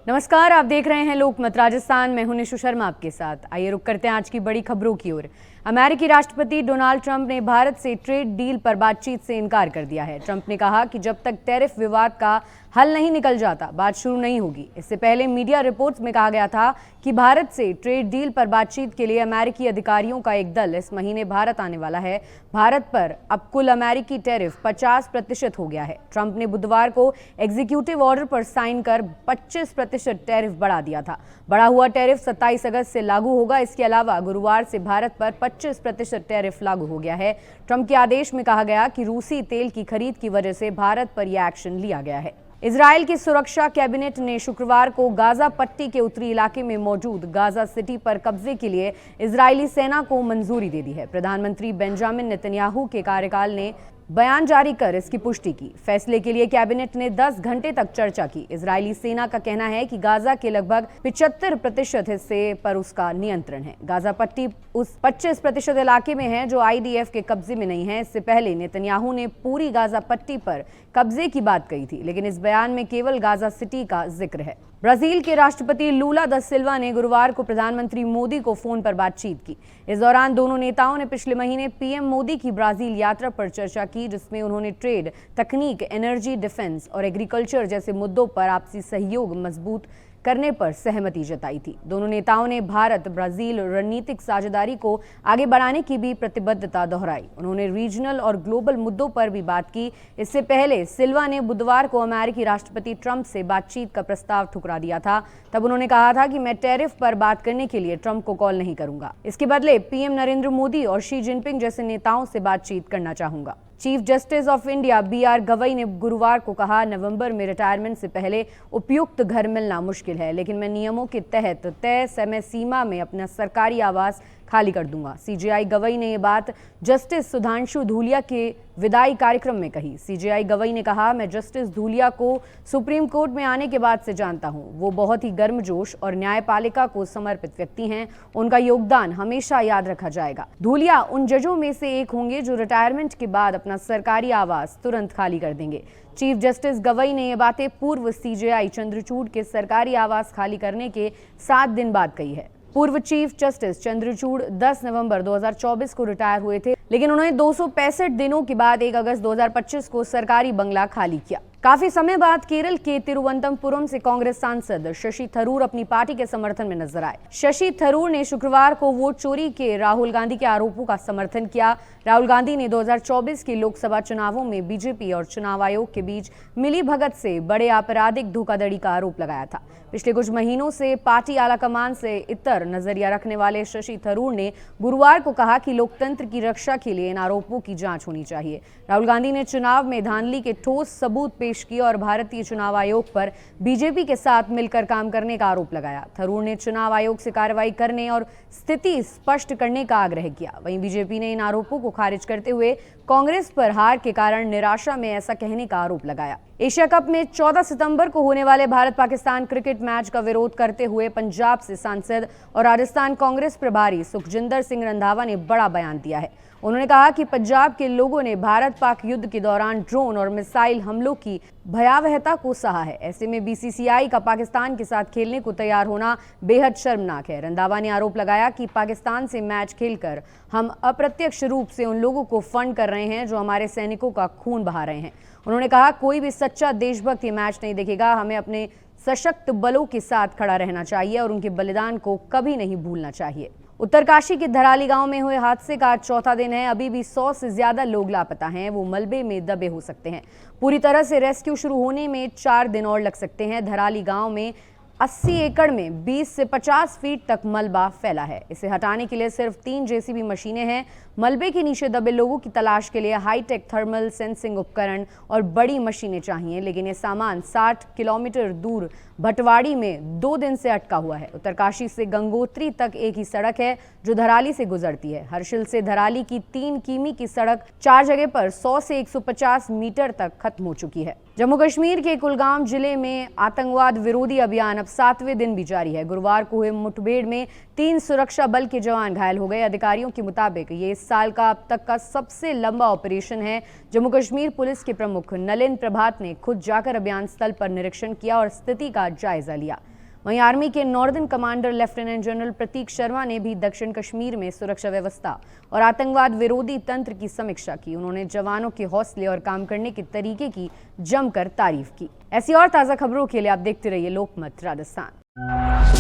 नमस्कार, आप देख रहे हैं लोकमत राजस्थान। मैं हूं निशु शर्मा आपके साथ। आइए रुक करते हैं आज की बड़ी खबरों की ओर। अमेरिकी राष्ट्रपति डोनाल्ड ट्रंप ने भारत से ट्रेड डील पर बातचीत से इनकार कर दिया है। ट्रंप ने कहा कि जब तक टैरिफ विवाद का हल नहीं निकल जाता, बात शुरू नहीं होगी। इससे पहले मीडिया रिपोर्ट्स में कहा गया था कि भारत से ट्रेड डील पर बातचीत के लिए अमेरिकी अधिकारियों का एक दल इस महीने भारत आने वाला है। भारत पर अब कुल अमेरिकी टैरिफ 50% हो गया है। ट्रंप ने बुधवार को एग्जीक्यूटिव ऑर्डर पर साइन कर 25% टैरिफ बढ़ा दिया था। बढ़ा हुआ टैरिफ 27 अगस्त से लागू होगा। इसके अलावा गुरुवार से भारत पर 25% टैरिफ लागू हो गया है। ट्रंप के आदेश में कहा गया कि रूसी तेल की खरीद की वजह से भारत पर यह एक्शन लिया गया है। इजराइल की सुरक्षा कैबिनेट ने शुक्रवार को गाजा पट्टी के उत्तरी इलाके में मौजूद गाजा सिटी पर कब्जे के लिए इजरायली सेना को मंजूरी दे दी है। प्रधानमंत्री बेंजामिन नेतन्याहू के कार्यकाल ने बयान जारी कर इसकी पुष्टि की। फैसले के लिए कैबिनेट ने 10 घंटे तक चर्चा की। इजरायली सेना का कहना है कि गाजा के लगभग 75% हिस्से पर उसका नियंत्रण है। गाजा पट्टी उस 25% इलाके में है जो आईडीएफ के कब्जे में नहीं है। इससे पहले नेतन्याहू ने पूरी गाजा पट्टी पर कब्जे की बात कही थी, लेकिन इस बयान में केवल गाजा सिटी का जिक्र है। ब्राजील के राष्ट्रपति लूला दा सिल्वा ने गुरुवार को प्रधानमंत्री मोदी को फोन पर बातचीत की। इस दौरान दोनों नेताओं ने पिछले महीने पीएम मोदी की ब्राजील यात्रा पर चर्चा की, जिसमें उन्होंने ट्रेड, तकनीक, एनर्जी, डिफेंस और एग्रीकल्चर जैसे मुद्दों पर आपसी सहयोग मजबूत करने पर सहमति जताई थी। दोनों नेताओं ने भारत ब्राजील रणनीतिक साझेदारी को आगे बढ़ाने की भी प्रतिबद्धता दोहराई। उन्होंने रीजनल और ग्लोबल मुद्दों पर भी बात की। इससे पहले सिल्वा ने बुधवार को अमेरिकी राष्ट्रपति ट्रंप से बातचीत का प्रस्ताव ठुकरा दिया था। तब उन्होंने कहा था कि मैं टैरिफ पर बात करने के लिए ट्रंप को कॉल नहीं करूंगा। इसके बदले पीएम नरेंद्र मोदी और शी जिनपिंग जैसे नेताओं से बातचीत करना चाहूंगा। Chief justice of India B R Gavai ने गुरुवार को कहा, नवंबर में रिटायरमेंट से पहले उपयुक्त घर मिलना मुश्किल है, लेकिन मैं नियमों के तहत तय समय सीमा में अपना सरकारी आवास खाली कर दूंगा। सीजेआई गवई ने यह बात जस्टिस सुधांशु धूलिया के विदाई कार्यक्रम में कही। सीजेआई गवई ने कहा, मैं जस्टिस धूलिया को सुप्रीम कोर्ट में आने के बाद से जानता हूं। वो बहुत ही गर्मजोश और न्यायपालिका को समर्पित व्यक्ति हैं। उनका योगदान हमेशा याद रखा जाएगा। धूलिया उन जजों में से एक होंगे जो रिटायरमेंट के बाद अपना सरकारी आवास तुरंत खाली कर देंगे। चीफ जस्टिस गवई ने ये बातें पूर्व सीजेआई चंद्रचूड़ के सरकारी आवास खाली करने के 7 दिन बाद कही है। पूर्व चीफ जस्टिस चंद्रचूड़ 10 नवंबर 2024 को रिटायर हुए थे, लेकिन उन्होंने 265 दिनों के बाद 1 अगस्त 2025 को सरकारी बंगला खाली किया। काफी समय बाद केरल के तिरुवनंतपुरम से कांग्रेस सांसद शशि थरूर अपनी पार्टी के समर्थन में नजर आए। शशि थरूर ने शुक्रवार को वोट चोरी के राहुल गांधी के आरोपों का समर्थन किया। राहुल गांधी ने 2024 के लोकसभा चुनावों में बीजेपी और चुनाव आयोग के बीच मिलीभगत से बड़े आपराधिक धोखाधड़ी का आरोप लगाया था। पिछले कुछ महीनों से पार्टी आलाकमान से इतर नजरिया रखने वाले शशि थरूर ने गुरुवार को कहा कि लोकतंत्र की रक्षा के लिए इन आरोपों की जांच होनी चाहिए। राहुल गांधी ने चुनाव में धांधली के ठोस सबूत पेश किए और भारतीय चुनाव आयोग पर बीजेपी के साथ मिलकर काम करने का आरोप लगाया। थरूर ने चुनाव आयोग से कार्रवाई करने और स्थिति स्पष्ट करने का आग्रह किया। वहीं बीजेपी ने इन आरोपों को खारिज करते हुए कांग्रेस पर हार के कारण निराशा में ऐसा कहने का आरोप लगाया। एशिया कप में 14 सितंबर को होने वाले भारत पाकिस्तान क्रिकेट मैच का विरोध करते हुए पंजाब से सांसद और राजस्थान कांग्रेस प्रभारी सुखजिंदर सिंह रंधावा ने बड़ा बयान दिया है। उन्होंने कहा कि पंजाब के लोगों ने भारत पाक युद्ध के दौरान ड्रोन और मिसाइल हमलों की भयावहता को सहा है। ऐसे में बीसीसीआई का पाकिस्तान के साथ खेलने को तैयार होना बेहद शर्मनाक है। रंधावा ने आरोप लगाया कि पाकिस्तान से मैच खेलकर हम अप्रत्यक्ष रूप से उन लोगों को फंड कर रहे हैं जो हमारे सैनिकों का खून बहा रहे हैं। उन्होंने कहा, कोई भी सच्चा देशभक्त ये मैच नहीं देखेगा। हमें अपने सशक्त बलों के साथ खड़ा रहना चाहिए और उनके बलिदान को कभी नहीं भूलना चाहिए। उत्तरकाशी के धराली गांव में हुए हादसे का आज चौथा दिन है। अभी भी 100 से ज्यादा लोग लापता हैं। वो मलबे में दबे हो सकते हैं। पूरी तरह से रेस्क्यू शुरू होने में 4 दिन और लग सकते हैं। धराली गांव में 80 एकड़ में 20 से 50 फीट तक मलबा फैला है। इसे हटाने के लिए सिर्फ 3 जेसीबी मशीनें हैं। मलबे के नीचे दबे लोगों की तलाश के लिए हाईटेक थर्मल सेंसिंग उपकरण और बड़ी मशीनें चाहिए, लेकिन ये सामान 60 किलोमीटर दूर भटवाड़ी में 2 दिन से अटका हुआ है। उत्तरकाशी से गंगोत्री तक एक ही सड़क है जो धराली से गुजरती है। हर्षिल से धराली की 3 किमी की सड़क 4 जगह पर 100 से 150 मीटर तक खत्म हो चुकी है। जम्मू कश्मीर के कुलगाम जिले में आतंकवाद विरोधी अभियान अब 7वें दिन भी जारी है। गुरुवार को हुए मुठभेड़ में 3 सुरक्षा बल के जवान घायल हो गए। अधिकारियों के मुताबिक ये इस साल का अब तक का सबसे लंबा ऑपरेशन है। जम्मू कश्मीर पुलिस के प्रमुख नलिन प्रभात ने खुद जाकर अभियान स्थल पर निरीक्षण किया और स्थिति का जायजा लिया। वहीं आर्मी के नॉर्दर्न कमांडर लेफ्टिनेंट जनरल प्रतीक शर्मा ने भी दक्षिण कश्मीर में सुरक्षा व्यवस्था और आतंकवाद विरोधी तंत्र की समीक्षा की। उन्होंने जवानों के हौसले और काम करने के तरीके की जमकर तारीफ की। ऐसी और ताज़ा खबरों के लिए आप देखते रहिए लोकमत राजस्थान।